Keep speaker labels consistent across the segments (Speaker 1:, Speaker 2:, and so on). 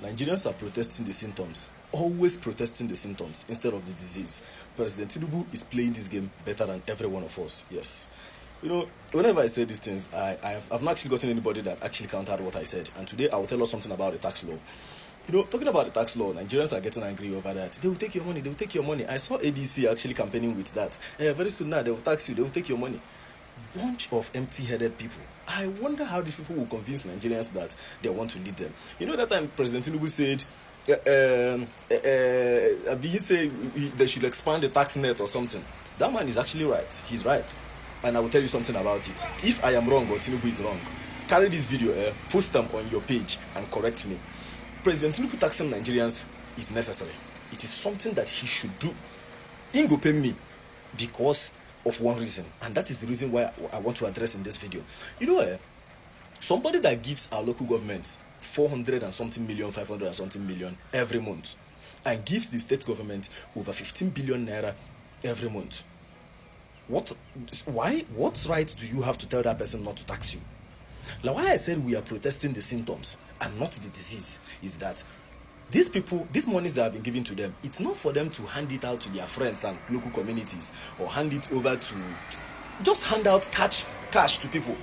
Speaker 1: Nigerians are protesting the symptoms, always protesting the symptoms instead of the disease. President Tinubu is playing this game better than every one of us. Yes. Whenever I say these things, I've not actually gotten anybody that actually countered what I said. And today I will tell us something about the tax law. Talking about the tax law, Nigerians are getting angry over that. They will take your money, they will take your money. I saw ADC actually campaigning with that. Very soon now, they will tax you, they will take your money. Bunch of empty-headed people. I wonder how these people will convince Nigerians that they want to lead them. That time President Tinubu said, he said they should expand the tax net or something. That man is actually right. He's right. And I will tell you something about it. If I am wrong or Tinubu is wrong, carry this video, post them on your page and correct me. President Tinubu taxing Nigerians is necessary. It is something that he should do. He go pay me because of one reason, and that is the reason why I want to address in this video. Somebody that gives our local governments 400 and something million, 500 and something million every month, and gives the state government over 15 billion naira every month. What right do you have to tell that person not to tax you? Now, why I said we are protesting the symptoms and not the disease is that these people, these monies that have been given to them, it's not for them to hand it out to their friends and local communities, or hand it over to, just hand out cash to people.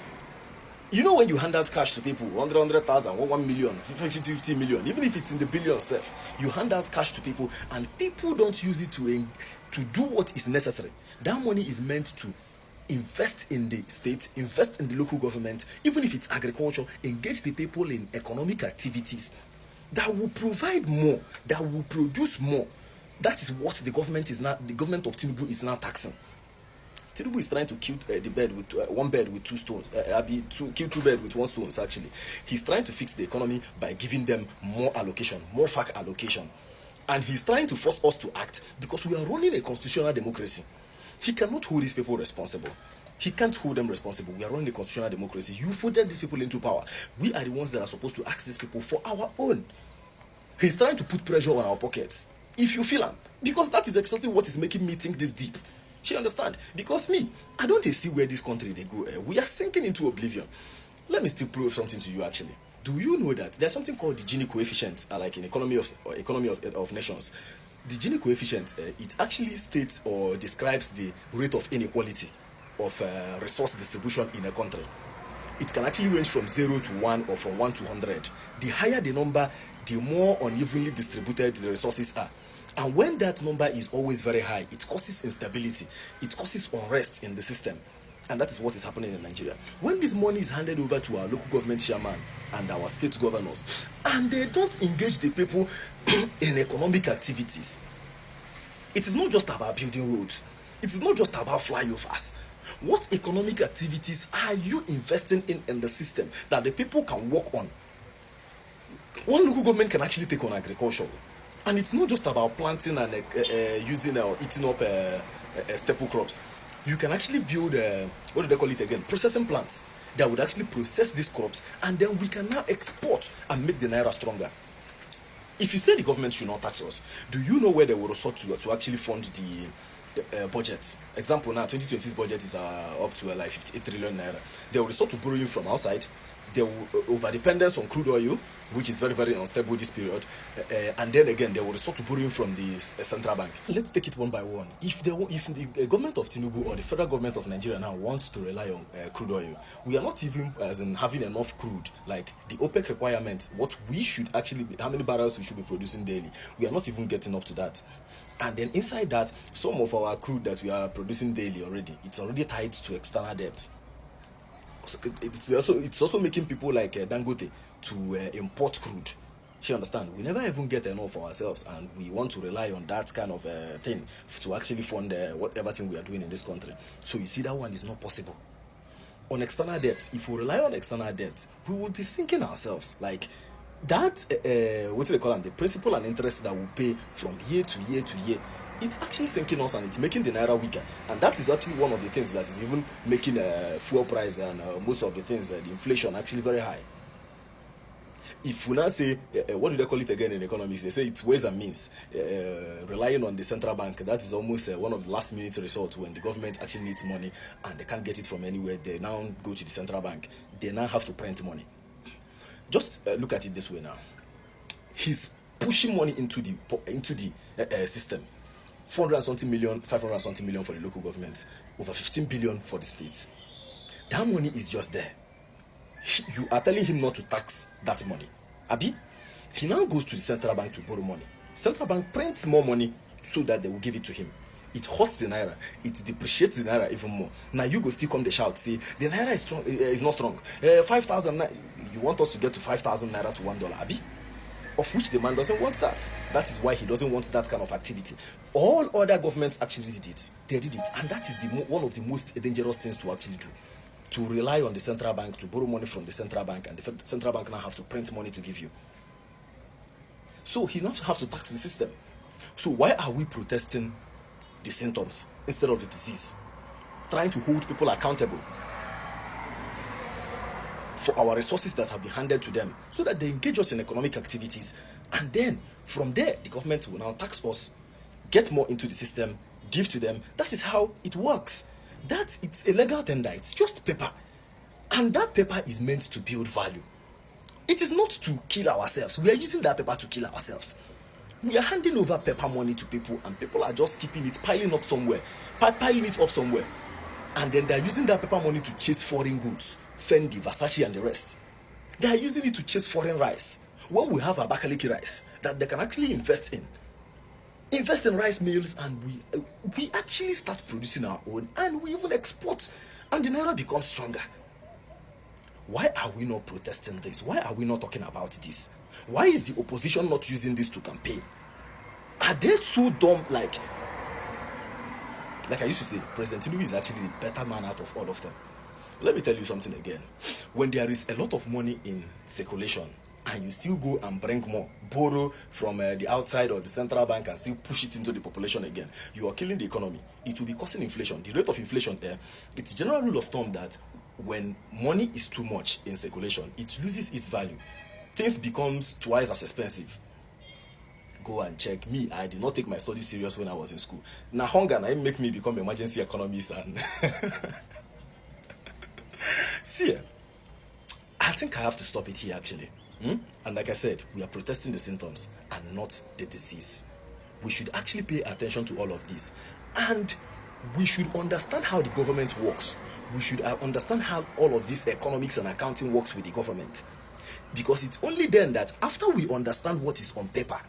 Speaker 1: When you hand out cash to people, 100,000, 1 million, 50 million, even if it's in the billions, you hand out cash to people and people don't use it to do what is necessary. That money is meant to invest in the state, invest in the local government, even if it's agriculture, engage the people in economic activities that will provide more, that will produce more. That is what the government of Tinubu is now taxing. Tinubu is trying to kill the bird with one bird with two stones. Kill two birds with one stone. Actually, he's trying to fix the economy by giving them more allocation, more FAC allocation, and he's trying to force us to act because we are running a constitutional democracy. He cannot hold these people responsible. He can't hold them responsible. We are running a constitutional democracy. You voted these people into power. We are the ones that are supposed to ask these people for our own. He's trying to put pressure on our pockets. If you feel him, because that is exactly what is making me think this deep. She understand? Because me, I don't see where this country they go. We are sinking into oblivion. Let me still prove something to you actually. Do you know that there's something called the Gini coefficient, like in economy of nations? The Gini coefficient, it actually states or describes the rate of inequality of resource distribution in a country. It can actually range from 0 to 1 or from 1 to 100. The higher the number, the more unevenly distributed the resources are. And when that number is always very high, it causes instability, it causes unrest in the system. And that is what is happening in Nigeria. When this money is handed over to our local government chairman and our state governors, and they don't engage the people in economic activities, it is not just about building roads. It is not just about flyovers. What economic activities are you investing in the system that the people can work on? One local government can actually take on agriculture. And it's not just about planting and using or eating up staple crops. You can actually build, what do they call it again? Processing plants that would actually process these crops, and then we can now export and make the naira stronger. If you say the government should not tax us, do you know where they will resort to actually fund the budget? Example now, 2020's budget is up to like 58 trillion naira. They will resort to borrowing from outside. They will over-dependence on crude oil, which is very, very unstable this period. And then again, they will resort to borrowing from the central bank. Let's take it one by one. If the government of Tinubu or the federal government of Nigeria now wants to rely on crude oil, we are not even having enough crude. Like the OPEC requirements, what we should actually, how many barrels we should be producing daily, we are not even getting up to that. And then inside that, some of our crude that we are producing daily already, it's already tied to external debt. So it's also making people like Dangote to import crude. You understand? We never even get enough for ourselves, and we want to rely on that kind of thing to actually fund whatever thing we are doing in this country. So you see, that one is not possible. On external debt, if we rely on external debt, we will be sinking ourselves. Like that, what do they call them? The principal and interest that we pay from year to year to year, it's actually sinking us and it's making the naira weaker. And that is actually one of the things that is even making fuel price and most of the things, the inflation actually very high. If we now say, what do they call it again in economics? They say it's ways and means. Relying on the central bank, that is almost one of the last minute results when the government actually needs money and they can't get it from anywhere. They now go to the central bank. They now have to print money. Just look at it this way now. He's pushing money into the system. 400 and something million, 500 and something million for the local government, over 15 billion for the states. That money is just there. You are telling him not to tax that money. Abi, he now goes to the central bank to borrow money. Central bank prints more money so that they will give it to him. It hurts the naira. It depreciates the naira even more. Now you go still come the shout, say the naira is strong, is not strong. 5,000. You want us to get to 5,000 naira to $1, Abi? Of which the man doesn't want that. That is why he doesn't want that kind of activity. All other governments actually did it. They did it, and that is one of the most dangerous things to actually do. To rely on the central bank to borrow money from the central bank, and the central bank now have to print money to give you. So he now have to tax the system. So why are we protesting the symptoms instead of the disease? Trying to hold people accountable for our resources that have been handed to them, so that they engage us in economic activities, and then from there the government will now tax us, get more into the system, give to them. That is how it works. That it's a legal tender. It's just paper, and that paper is meant to build value. It is not to kill ourselves. We are using that paper to kill ourselves. We are handing over paper money to people, and people are just keeping it, piling it up somewhere, and then they are using that paper money to chase foreign goods, Fendi, Versace, and the rest. They are using it to chase foreign rice, when we have Abakaliki rice that they can actually invest in rice mills, and we actually start producing our own, and we even export, and the naira becomes stronger. Why are we not protesting this? Why are we not talking about this? Why is the opposition not using this to campaign? Are they so dumb? Like I used to say, President Tinubu is actually the better man out of all of them. Let me tell you something again. When there is a lot of money in circulation, and you still go and bring more, borrow from the outside or the central bank, and still push it into the population again, you are killing the economy. It will be causing inflation. The rate of inflation, it's a general rule of thumb that when money is too much in circulation, it loses its value. Things becomes twice as expensive. Go and check. Me, I did not take my studies serious when I was in school. Now hunger na make me become emergency economist, and see, I think I have to stop it here actually. And like I said, we are protesting the symptoms and not the disease. We should actually pay attention to all of this, and we should understand how the government works. We should understand how all of this economics and accounting works with the government, because it's only then that after we understand what is on paper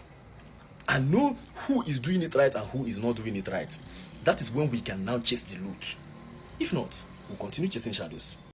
Speaker 1: and know who is doing it right and who is not doing it right, that is when we can now chase the loot. If not, we'll continue chasing shadows.